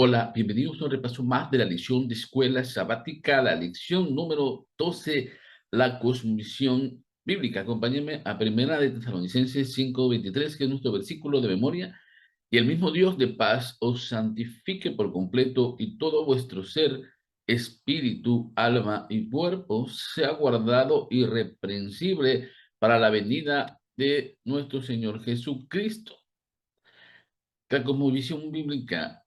Hola, bienvenidos a un repaso más de la lección de escuela sabática, la lección número 12, la cosmovisión bíblica. Acompáñenme a Primera de Tesalonicenses 5:23, que es nuestro versículo de memoria. Y el mismo Dios de paz os santifique por completo y todo vuestro ser, espíritu, alma y cuerpo sea guardado irreprensible para la venida de nuestro Señor Jesucristo. La cosmovisión bíblica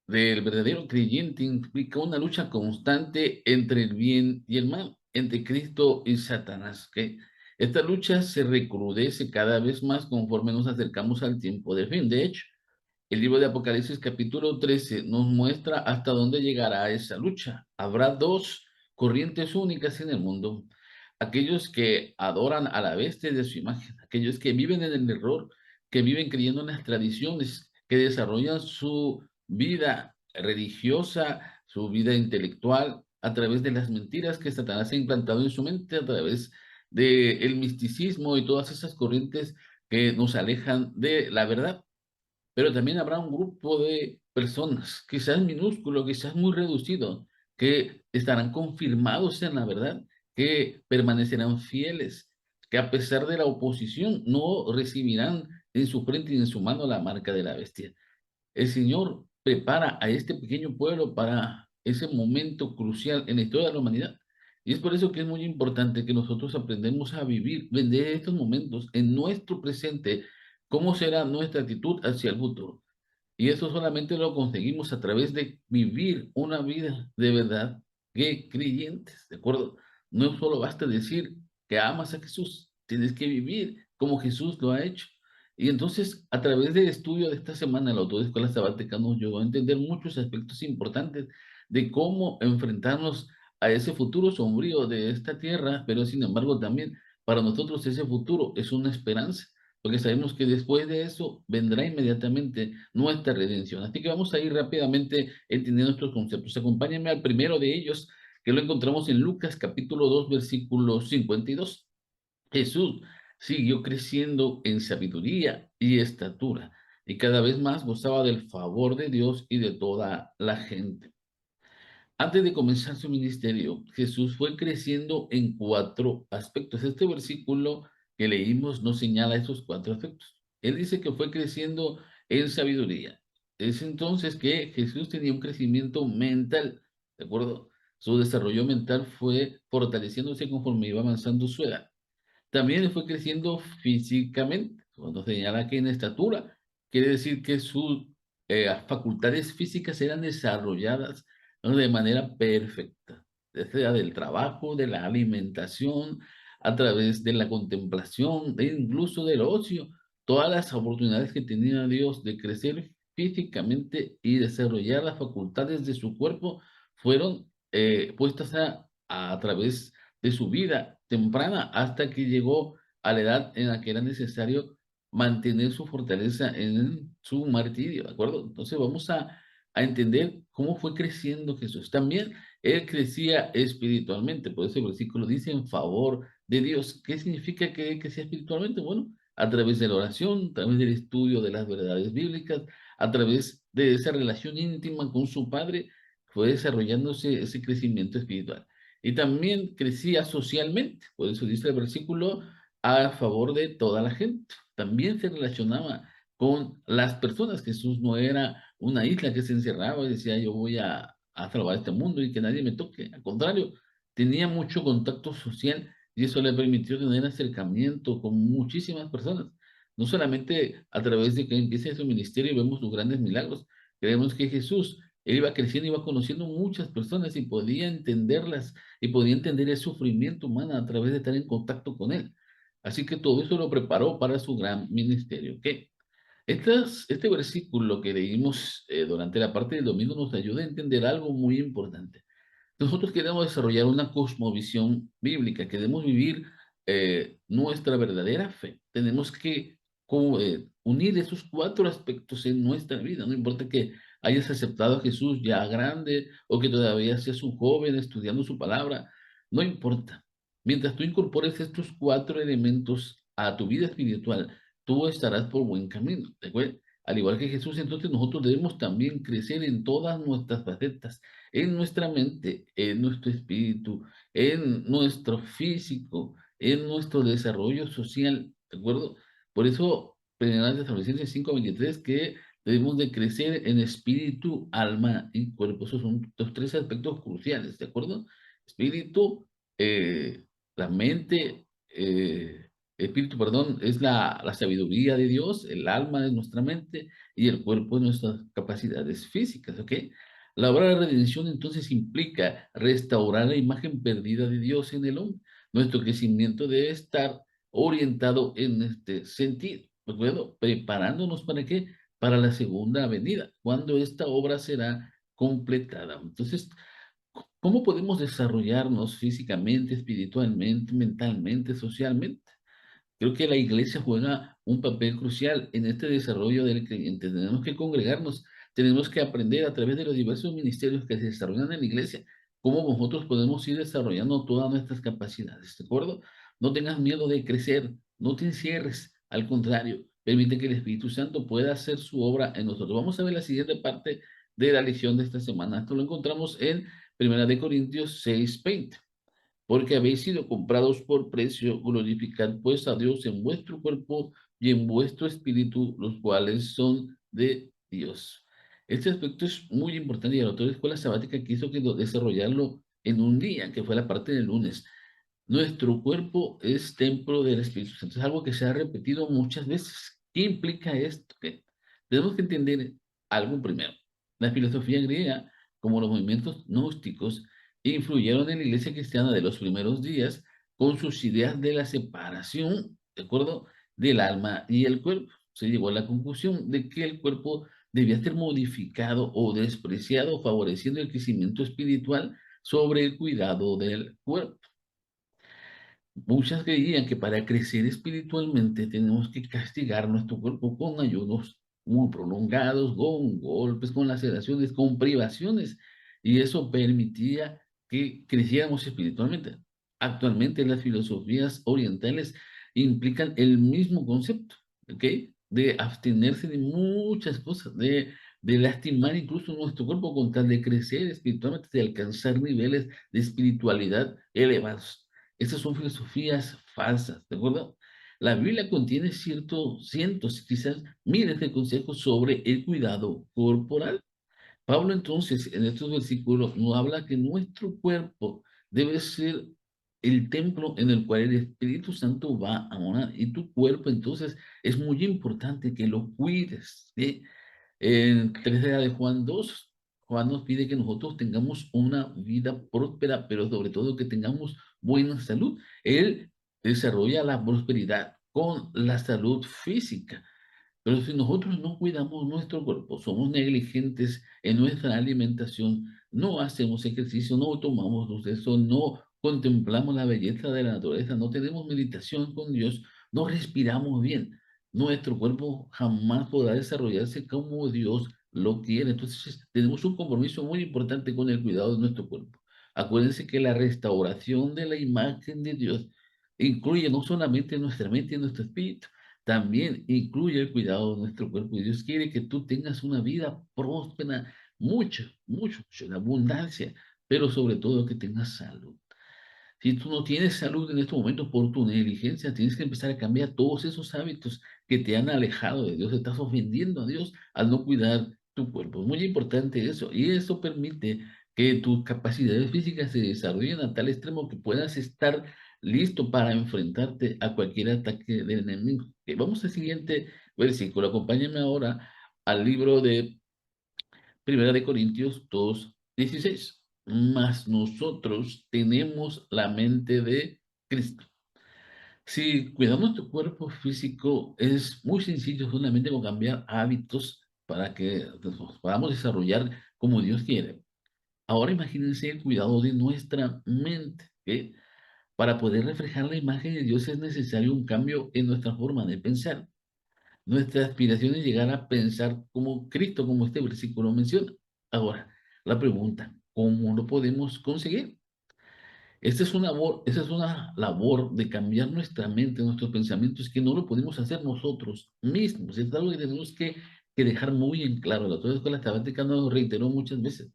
del verdadero creyente implica una lucha constante entre el bien y el mal, entre Cristo y Satanás. ¿Ok? Esta lucha se recrudece cada vez más conforme nos acercamos al tiempo del fin. De hecho, el libro de Apocalipsis capítulo 13 nos muestra hasta dónde llegará esa lucha. Habrá dos corrientes únicas en el mundo. Aquellos que adoran a la bestia de su imagen, aquellos que viven en el error, que viven creyendo en las tradiciones, que desarrollan su vida religiosa, su vida intelectual, a través de las mentiras que Satanás ha implantado en su mente, a través del misticismo y todas esas corrientes que nos alejan de la verdad. Pero también habrá un grupo de personas, quizás minúsculo, quizás muy reducido, que estarán confirmados en la verdad, que permanecerán fieles, que a pesar de la oposición no recibirán en su frente y en su mano la marca de la bestia. El Señor prepara a este pequeño pueblo para ese momento crucial en la historia de la humanidad. Y es por eso que es muy importante que nosotros aprendamos a vivir de estos momentos en nuestro presente, cómo será nuestra actitud hacia el futuro. Y eso solamente lo conseguimos a través de vivir una vida de verdad que creyentes, ¿de acuerdo? No solo basta decir que amas a Jesús, tienes que vivir como Jesús lo ha hecho. Y entonces, a través del estudio de esta semana, la autor de Escuela Sabática nos ayudó a entender muchos aspectos importantes de cómo enfrentarnos a ese futuro sombrío de esta tierra, pero sin embargo también para nosotros ese futuro es una esperanza, porque sabemos que después de eso vendrá inmediatamente nuestra redención. Así que vamos a ir rápidamente entendiendo estos conceptos. Acompáñenme al primero de ellos, que lo encontramos en Lucas capítulo 2, versículo 52. Jesús siguió creciendo en sabiduría y estatura, y cada vez más gozaba del favor de Dios y de toda la gente. Antes de comenzar su ministerio, Jesús fue creciendo en cuatro aspectos. Este versículo que leímos nos señala esos cuatro aspectos. Él dice que fue creciendo en sabiduría. Es entonces que Jesús tenía un crecimiento mental, ¿de acuerdo? Su desarrollo mental fue fortaleciéndose conforme iba avanzando su edad. También fue creciendo físicamente, cuando señala que en estatura, quiere decir que sus facultades físicas eran desarrolladas, ¿no?, de manera perfecta, ya sea del trabajo, de la alimentación, a través de la contemplación, e incluso del ocio, todas las oportunidades que tenía Dios de crecer físicamente y desarrollar las facultades de su cuerpo fueron puestas a través de su vida temprana hasta que llegó a la edad en la que era necesario mantener su fortaleza en su martirio, ¿de acuerdo? Entonces vamos a entender cómo fue creciendo Jesús. También él crecía espiritualmente, por eso el versículo dice en favor de Dios. ¿Qué significa que él crecía espiritualmente? Bueno, a través de la oración, a través del estudio de las verdades bíblicas, a través de esa relación íntima con su Padre, fue desarrollándose ese crecimiento espiritual. Y también crecía socialmente, por eso dice el versículo, a favor de toda la gente. También se relacionaba con las personas. Jesús no era una isla que se encerraba y decía, yo voy a salvar este mundo y que nadie me toque. Al contrario, tenía mucho contacto social y eso le permitió tener acercamiento con muchísimas personas. No solamente a través de que empiece su ministerio y vemos sus grandes milagros, creemos que Jesús, él iba creciendo, iba conociendo muchas personas y podía entenderlas y podía entender el sufrimiento humano a través de estar en contacto con él. Así que todo eso lo preparó para su gran ministerio. ¿Ok? Este versículo que leímos durante la parte del domingo nos ayuda a entender algo muy importante. Nosotros queremos desarrollar una cosmovisión bíblica, queremos vivir nuestra verdadera fe. Tenemos que unir esos cuatro aspectos en nuestra vida. No importa que hayas aceptado a Jesús ya grande o que todavía seas un joven estudiando su palabra, no importa. Mientras tú incorpores estos cuatro elementos a tu vida espiritual, tú estarás por buen camino. ¿De acuerdo? Al igual que Jesús, entonces nosotros debemos también crecer en todas nuestras facetas, en nuestra mente, en nuestro espíritu, en nuestro físico, en nuestro desarrollo social, ¿de acuerdo? Por eso, Primera de Tesalonicenses 5:23, que debemos de crecer en espíritu, alma y cuerpo. Esos son los tres aspectos cruciales, ¿de acuerdo? Espíritu, la mente, espíritu, perdón, es la sabiduría de Dios, el alma es nuestra mente y el cuerpo es nuestras capacidades físicas, ¿ok? La obra de redención entonces implica restaurar la imagen perdida de Dios en el hombre. Nuestro crecimiento debe estar orientado en este sentido, ¿de acuerdo? Preparándonos para qué? Para la segunda venida, cuando esta obra será completada. Entonces, ¿cómo podemos desarrollarnos físicamente, espiritualmente, mentalmente, socialmente? Creo que la iglesia juega un papel crucial en este desarrollo del creyente. Tenemos que congregarnos, tenemos que aprender a través de los diversos ministerios que se desarrollan en la iglesia, cómo nosotros podemos ir desarrollando todas nuestras capacidades, ¿de acuerdo? No tengas miedo de crecer, no te encierres, al contrario, permite que el Espíritu Santo pueda hacer su obra en nosotros. Vamos a ver la siguiente parte de la lección de esta semana. Esto lo encontramos en 1 Corintios 6:20. Porque habéis sido comprados por precio, glorificad pues a Dios en vuestro cuerpo y en vuestro espíritu, los cuales son de Dios. Este aspecto es muy importante y el autor de Escuela Sabática quiso desarrollarlo en un día, que fue la parte del lunes. Nuestro cuerpo es templo del Espíritu Santo. Es algo que se ha repetido muchas veces. ¿Qué implica esto? Que tenemos que entender algo primero. La filosofía griega, como los movimientos gnósticos, influyeron en la iglesia cristiana de los primeros días con sus ideas de la separación, ¿de acuerdo?, del alma y el cuerpo. Se llegó a la conclusión de que el cuerpo debía ser modificado o despreciado, favoreciendo el crecimiento espiritual sobre el cuidado del cuerpo. Muchas creían que para crecer espiritualmente tenemos que castigar nuestro cuerpo con ayunos muy prolongados, con golpes, con laceraciones, con privaciones, y eso permitía que creciéramos espiritualmente. Actualmente las filosofías orientales implican el mismo concepto, ¿ok? De abstenerse de muchas cosas, de lastimar incluso nuestro cuerpo con tal de crecer espiritualmente, de alcanzar niveles de espiritualidad elevados. Estas son filosofías falsas, ¿de acuerdo? La Biblia contiene cientos, quizás miles de consejos sobre el cuidado corporal. Pablo entonces en estos versículos nos habla que nuestro cuerpo debe ser el templo en el cual el Espíritu Santo va a morar y tu cuerpo entonces es muy importante que lo cuides, ¿sí? En 3 de Juan 2, Juan nos pide que nosotros tengamos una vida próspera, pero sobre todo que tengamos buena salud. Él desarrolla la prosperidad con la salud física. Pero si nosotros no cuidamos nuestro cuerpo, somos negligentes en nuestra alimentación, no hacemos ejercicio, no tomamos luz de sol, no contemplamos la belleza de la naturaleza, no tenemos meditación con Dios, no respiramos bien, nuestro cuerpo jamás podrá desarrollarse como Dios lo quiere. Entonces tenemos un compromiso muy importante con el cuidado de nuestro cuerpo. Acuérdense que la restauración de la imagen de Dios incluye no solamente nuestra mente y nuestro espíritu, también incluye el cuidado de nuestro cuerpo. Y Dios quiere que tú tengas una vida próspera, mucho, en abundancia, pero sobre todo que tengas salud. Si tú no tienes salud en estos momentos por tu negligencia, tienes que empezar a cambiar todos esos hábitos que te han alejado de Dios. Estás ofendiendo a Dios al no cuidar tu cuerpo. Es muy importante eso. Y eso permite que tus capacidades físicas se desarrollen a tal extremo que puedas estar listo para enfrentarte a cualquier ataque del enemigo. Vamos al siguiente versículo. Acompáñame ahora al libro de 1 Corintios 2:16. Mas nosotros tenemos la mente de Cristo. Si cuidamos tu cuerpo físico, es muy sencillo solamente con cambiar hábitos para que nos podamos desarrollar como Dios quiere. Ahora imagínense el cuidado de nuestra mente, ¿ok? Para poder reflejar la imagen de Dios es necesario un cambio en nuestra forma de pensar. Nuestra aspiración es llegar a pensar como Cristo, como este versículo menciona. Ahora, la pregunta, ¿cómo lo podemos conseguir? Esta es una labor de cambiar nuestra mente, nuestros pensamientos, que no lo podemos hacer nosotros mismos. Es algo que tenemos que que dejar muy en claro. La doctrina de la escuela sabática nos reiteró muchas veces.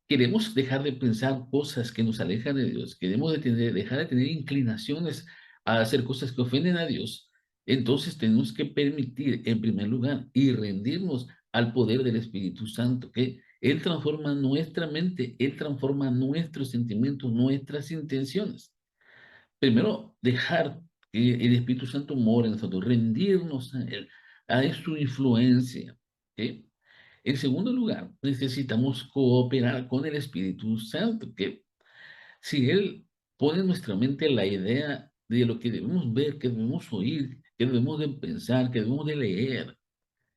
Queremos dejar de pensar cosas que nos alejan de Dios, queremos dejar de tener inclinaciones a hacer cosas que ofenden a Dios. Entonces tenemos que permitir, en primer lugar, y rendirnos al poder del Espíritu Santo, que Él transforma nuestra mente, Él transforma nuestros sentimientos, nuestras intenciones. Primero, dejar que el Espíritu Santo more en nosotros, rendirnos a Él, a su influencia. ¿Ok? En segundo lugar, necesitamos cooperar con el Espíritu Santo, que si Él pone en nuestra mente la idea de lo que debemos ver, que debemos oír, que debemos de pensar, que debemos de leer,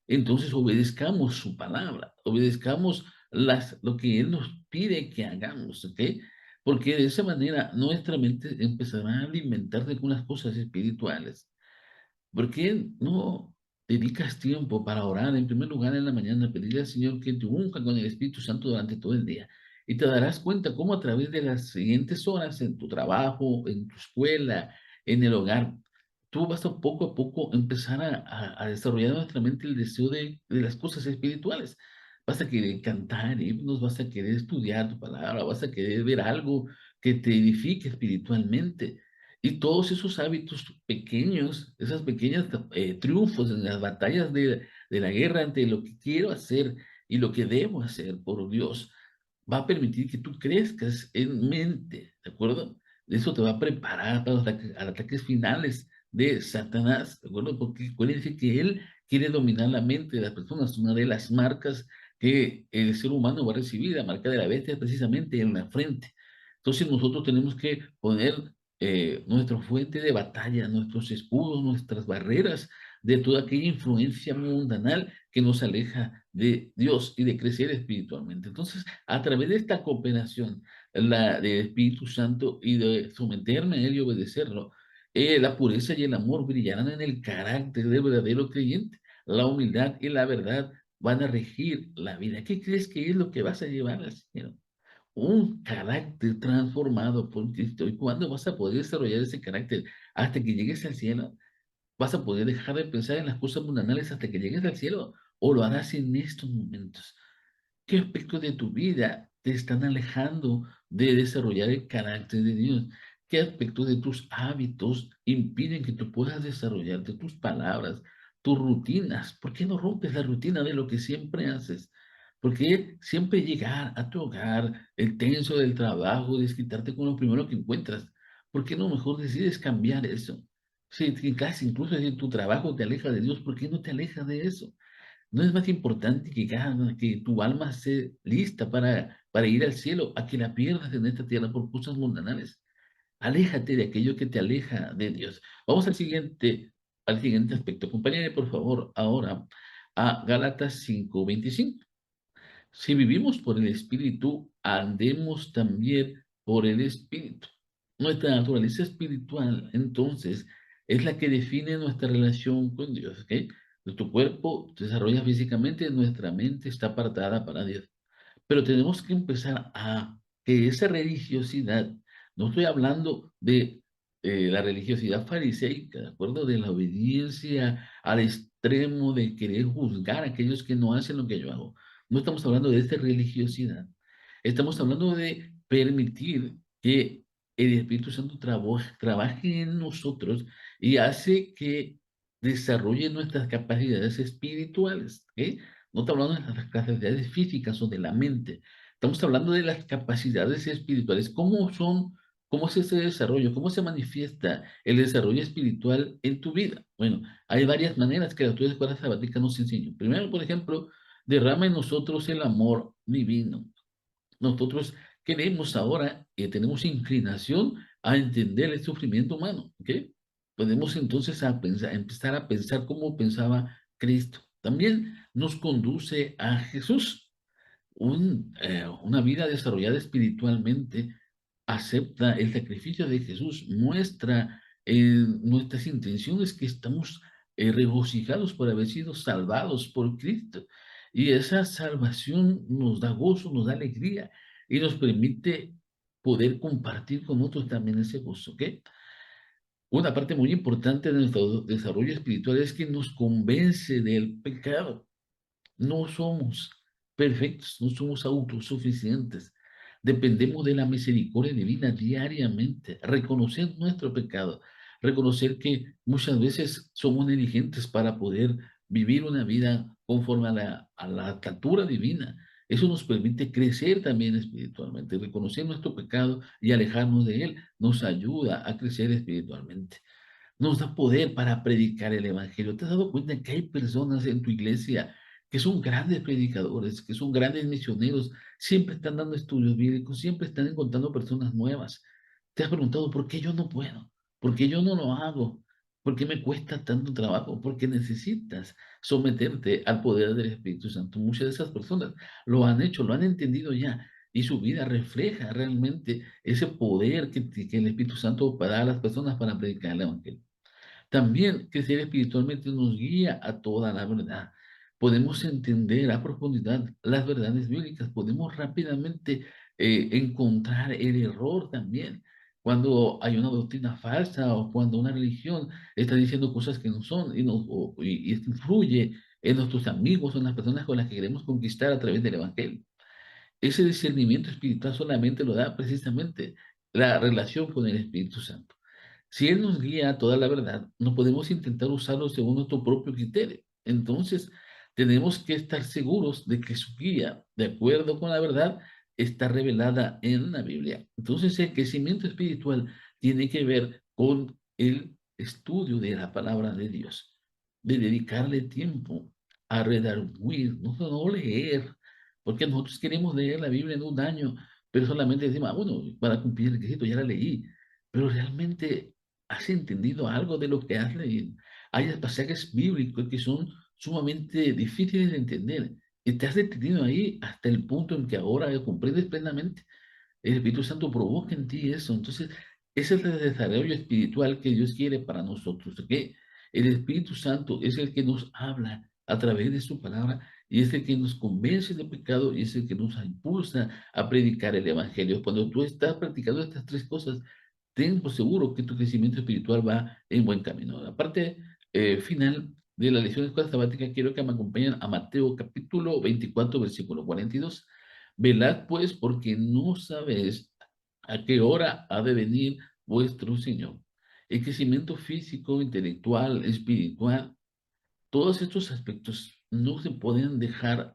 entonces obedezcamos su palabra, obedezcamos lo que Él nos pide que hagamos, ¿ok? Porque de esa manera nuestra mente empezará a alimentarse con las cosas espirituales. ¿Por qué no dedicas tiempo para orar en primer lugar en la mañana, pedirle al Señor que te unja con el Espíritu Santo durante todo el día? Y te darás cuenta cómo a través de las siguientes horas en tu trabajo, en tu escuela, en el hogar, tú vas a poco empezar a desarrollar en nuestra mente el deseo de las cosas espirituales. Vas a querer cantar himnos, vas a querer estudiar tu palabra, vas a querer ver algo que te edifique espiritualmente. Y todos esos hábitos pequeños, esas pequeñas triunfos en las batallas de la guerra entre lo que quiero hacer y lo que debo hacer por Dios, va a permitir que tú crezcas en mente, ¿de acuerdo? Eso te va a preparar para los ataques finales de Satanás, ¿de acuerdo? Porque acuérdense que él quiere dominar la mente de las personas. Una de las marcas que el ser humano va a recibir, la marca de la bestia, es precisamente en la frente. Entonces nosotros tenemos que poner nuestra fuente de batalla, nuestros escudos, nuestras barreras de toda aquella influencia mundanal que nos aleja de Dios y de crecer espiritualmente. Entonces, a través de esta cooperación, la del Espíritu Santo y de someterme a Él y obedecerlo, la pureza y el amor brillarán en el carácter del verdadero creyente. La humildad y la verdad van a regir la vida. ¿Qué crees que es lo que vas a llevar al Señor? Un carácter transformado por Cristo. ¿Y cuándo vas a poder desarrollar ese carácter? Hasta que llegues al cielo. ¿Vas a poder dejar de pensar en las cosas mundanales hasta que llegues al cielo? ¿O lo harás en estos momentos? ¿Qué aspectos de tu vida te están alejando de desarrollar el carácter de Dios? ¿Qué aspectos de tus hábitos impiden que tú puedas desarrollarte tus palabras, tus rutinas? ¿Por qué no rompes la rutina de lo que siempre haces? ¿Por qué siempre llegar a tu hogar, el tenso del trabajo, desquitarte con lo primero que encuentras? ¿Por qué no mejor decides cambiar eso? Si casi incluso si tu trabajo te aleja de Dios, ¿por qué no te alejas de eso? ¿No es más importante que tu alma esté lista para ir al cielo a que la pierdas en esta tierra por cosas mundanales? Aléjate de aquello que te aleja de Dios. Vamos al siguiente aspecto. Acompáñame, por favor, ahora a Gálatas 5:25. Si vivimos por el Espíritu, andemos también por el Espíritu. Nuestra naturaleza espiritual, entonces, es la que define nuestra relación con Dios, ¿ok? Nuestro cuerpo se desarrolla físicamente, nuestra mente está apartada para Dios. Pero tenemos que empezar a que esa religiosidad, no estoy hablando de la religiosidad fariseica, ¿de acuerdo? De la obediencia al extremo de querer juzgar a aquellos que no hacen lo que yo hago. No estamos hablando de esta religiosidad. Estamos hablando de permitir que el Espíritu Santo trabaje en nosotros y hace que desarrolle nuestras capacidades espirituales. ¿Ok? No estamos hablando de las capacidades físicas o de la mente. Estamos hablando de las capacidades espirituales. ¿Cómo son? ¿Cómo es ese desarrollo? ¿Cómo se manifiesta el desarrollo espiritual en tu vida? Bueno, hay varias maneras que la Doctrina de Escuela Sabática nos enseña. Primero, por ejemplo, derrama en nosotros el amor divino. Nosotros queremos ahora, tenemos inclinación a entender el sufrimiento humano, ¿ok? Podemos entonces empezar a pensar como pensaba Cristo. También nos conduce a Jesús. Una vida desarrollada espiritualmente acepta el sacrificio de Jesús, muestra nuestras intenciones que estamos regocijados por haber sido salvados por Cristo. Y esa salvación nos da gozo, nos da alegría y nos permite poder compartir con otros también ese gozo, ¿ok? Una parte muy importante de nuestro desarrollo espiritual es que nos convence del pecado. No somos perfectos, no somos autosuficientes. Dependemos de la misericordia divina diariamente. Reconocer nuestro pecado, reconocer que muchas veces somos negligentes para poder vivir una vida conforme a la estatura divina. Eso nos permite crecer también espiritualmente. Reconocer nuestro pecado y alejarnos de él nos ayuda a crecer espiritualmente. Nos da poder para predicar el evangelio. ¿Te has dado cuenta que hay personas en tu iglesia que son grandes predicadores, que son grandes misioneros? Siempre están dando estudios bíblicos, siempre están encontrando personas nuevas. ¿Te has preguntado por qué yo no puedo? ¿Por qué yo no lo hago? ¿Por qué me cuesta tanto trabajo? Porque necesitas someterte al poder del Espíritu Santo. Muchas de esas personas lo han hecho, lo han entendido ya, y su vida refleja realmente ese poder que el Espíritu Santo da a las personas para predicar el Evangelio. También crecer espiritualmente nos guía a toda la verdad. Podemos entender a profundidad las verdades bíblicas, podemos rápidamente encontrar el error también. Cuando hay una doctrina falsa o cuando una religión está diciendo cosas que no son y esto influye en nuestros amigos o en las personas con las que queremos conquistar a través del Evangelio. Ese discernimiento espiritual solamente lo da precisamente la relación con el Espíritu Santo. Si Él nos guía a toda la verdad, no podemos intentar usarlo según nuestro propio criterio. Entonces, tenemos que estar seguros de que su guía, de acuerdo con la verdad, está revelada en la Biblia. Entonces, el crecimiento espiritual tiene que ver con el estudio de la palabra de Dios, de dedicarle tiempo a redarguir, no leer, porque nosotros queremos leer la Biblia en un año, pero solamente decimos, bueno, para cumplir el requisito ya la leí, pero realmente ¿has entendido algo de lo que has leído? Hay pasajes bíblicos que son sumamente difíciles de entender y te has detenido ahí hasta el punto en que ahora comprendes plenamente. El Espíritu Santo provoca en ti eso. Entonces, ese es el desarrollo espiritual que Dios quiere para nosotros. ¿Ok? El Espíritu Santo es el que nos habla a través de su palabra y es el que nos convence de pecado y es el que nos impulsa a predicar el Evangelio. Cuando tú estás practicando estas tres cosas, ten por seguro que tu crecimiento espiritual va en buen camino. La parte final de la lección de escuela sabática, quiero que me acompañen a Mateo capítulo 24, versículo 42. Velad pues, porque no sabéis a qué hora ha de venir vuestro Señor. El crecimiento físico, intelectual, espiritual, todos estos aspectos no se pueden dejar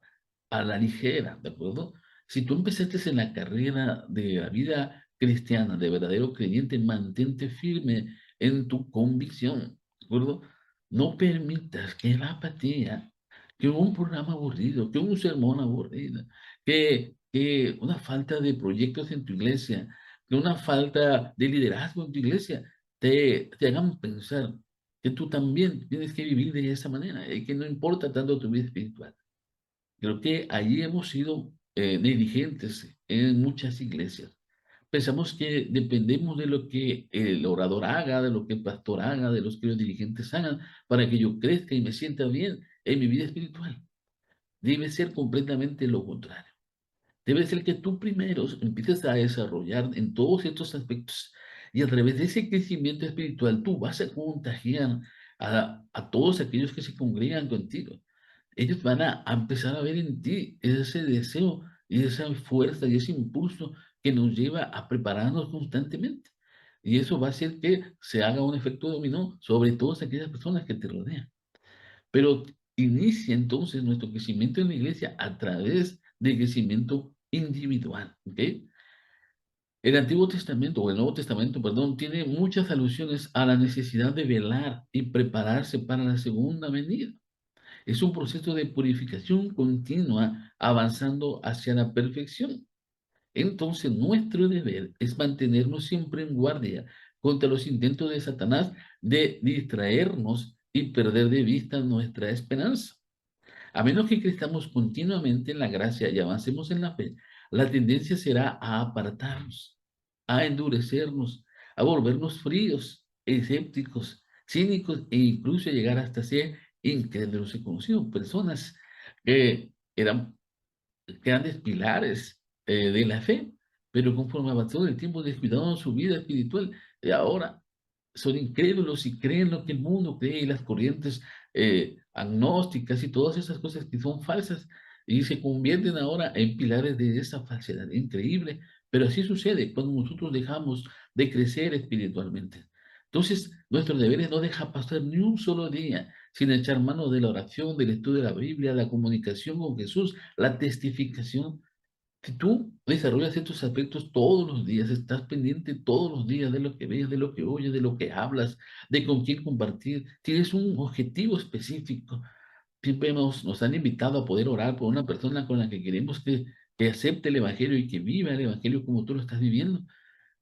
a la ligera, ¿de acuerdo? Si tú empezaste en la carrera de la vida cristiana, de verdadero creyente, mantente firme en tu convicción, ¿de acuerdo? No permitas que la apatía, que un programa aburrido, que un sermón aburrido, que una falta de proyectos en tu iglesia, que una falta de liderazgo en tu iglesia, te hagan pensar que tú también tienes que vivir de esa manera y que no importa tanto tu vida espiritual. Creo que allí hemos sido negligentes en muchas iglesias. Pensamos que dependemos de lo que el orador haga, de lo que el pastor haga, de los que los dirigentes hagan, para que yo crezca y me sienta bien en mi vida espiritual. Debe ser completamente lo contrario. Debe ser que tú primero empieces a desarrollar en todos estos aspectos y a través de ese crecimiento espiritual tú vas a contagiar a todos aquellos que se congregan contigo. Ellos van a empezar a ver en ti ese deseo y esa fuerza y ese impulso que nos lleva a prepararnos constantemente. Y eso va a hacer que se haga un efecto dominó sobre todas aquellas personas que te rodean. Pero inicia entonces nuestro crecimiento en la iglesia a través del crecimiento individual, ¿ok? El Antiguo Testamento, o el Nuevo Testamento, perdón, tiene muchas alusiones a la necesidad de velar y prepararse para la segunda venida. Es un proceso de purificación continua avanzando hacia la perfección. Entonces, nuestro deber es mantenernos siempre en guardia contra los intentos de Satanás de distraernos y perder de vista nuestra esperanza. A menos que crezcamos continuamente en la gracia y avancemos en la fe, la tendencia será a apartarnos, a endurecernos, a volvernos fríos, escépticos, cínicos e incluso llegar hasta ser incrédulos. He conocido personas que eran grandes pilares de la fe, pero conforme avanzó el tiempo descuidaron su vida espiritual y ahora son incrédulos y creen lo que el mundo cree y las corrientes agnósticas y todas esas cosas que son falsas y se convierten ahora en pilares de esa falsedad. Increíble, pero así sucede cuando nosotros dejamos de crecer espiritualmente. Entonces, nuestro deber es no dejar pasar ni un solo día sin echar mano de la oración, del estudio de la Biblia, la comunicación con Jesús, la testificación. Si tú desarrollas estos aspectos todos los días, estás pendiente todos los días de lo que ves, de lo que oyes, de lo que hablas, de con quién compartir, tienes un objetivo específico. Siempre nos han invitado a poder orar por una persona con la que queremos que acepte el Evangelio y que viva el Evangelio como tú lo estás viviendo.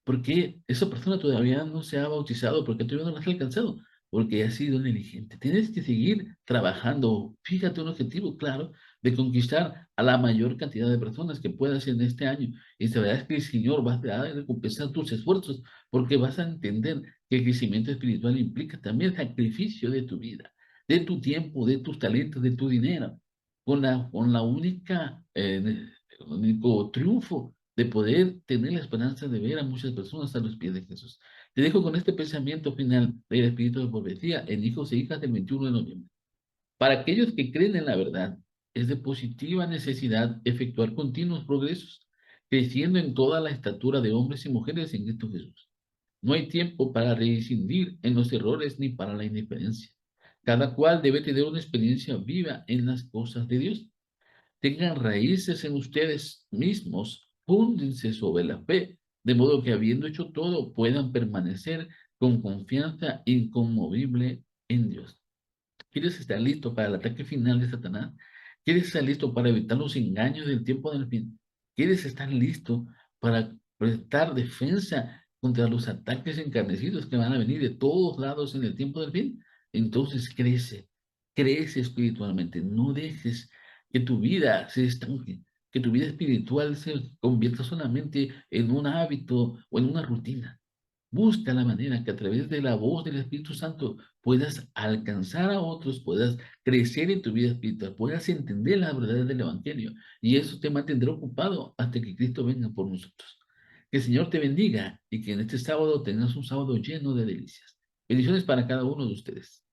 Porque esa persona todavía no se ha bautizado, porque todavía no la has alcanzado, porque ha sido negligente. Tienes que seguir trabajando. Fíjate un objetivo claro de conquistar a la mayor cantidad de personas que puedas en este año. Y sabrás que el Señor va a recompensar tus esfuerzos, porque vas a entender que el crecimiento espiritual implica también sacrificio de tu vida, de tu tiempo, de tus talentos, de tu dinero, con la única, el único triunfo de poder tener la esperanza de ver a muchas personas a los pies de Jesús. Te dejo con este pensamiento final del Espíritu de Profecía en hijos e hijas del 21 de noviembre. Para aquellos que creen en la verdad, es de positiva necesidad efectuar continuos progresos, creciendo en toda la estatura de hombres y mujeres en Cristo Jesús. No hay tiempo para reincidir en los errores ni para la indiferencia. Cada cual debe tener una experiencia viva en las cosas de Dios. Tengan raíces en ustedes mismos, fúndense sobre la fe, de modo que habiendo hecho todo, puedan permanecer con confianza inconmovible en Dios. ¿Quieres estar listo para el ataque final de Satanás? ¿Quieres estar listo para evitar los engaños del tiempo del fin? ¿Quieres estar listo para prestar defensa contra los ataques encarnecidos que van a venir de todos lados en el tiempo del fin? Entonces crece espiritualmente. No dejes que tu vida se estanque, que tu vida espiritual se convierta solamente en un hábito o en una rutina. Busca la manera que a través de la voz del Espíritu Santo puedas alcanzar a otros, puedas crecer en tu vida espiritual, puedas entender las verdades del Evangelio. Y eso te mantendrá ocupado hasta que Cristo venga por nosotros. Que el Señor te bendiga y que en este sábado tengas un sábado lleno de delicias. Bendiciones para cada uno de ustedes.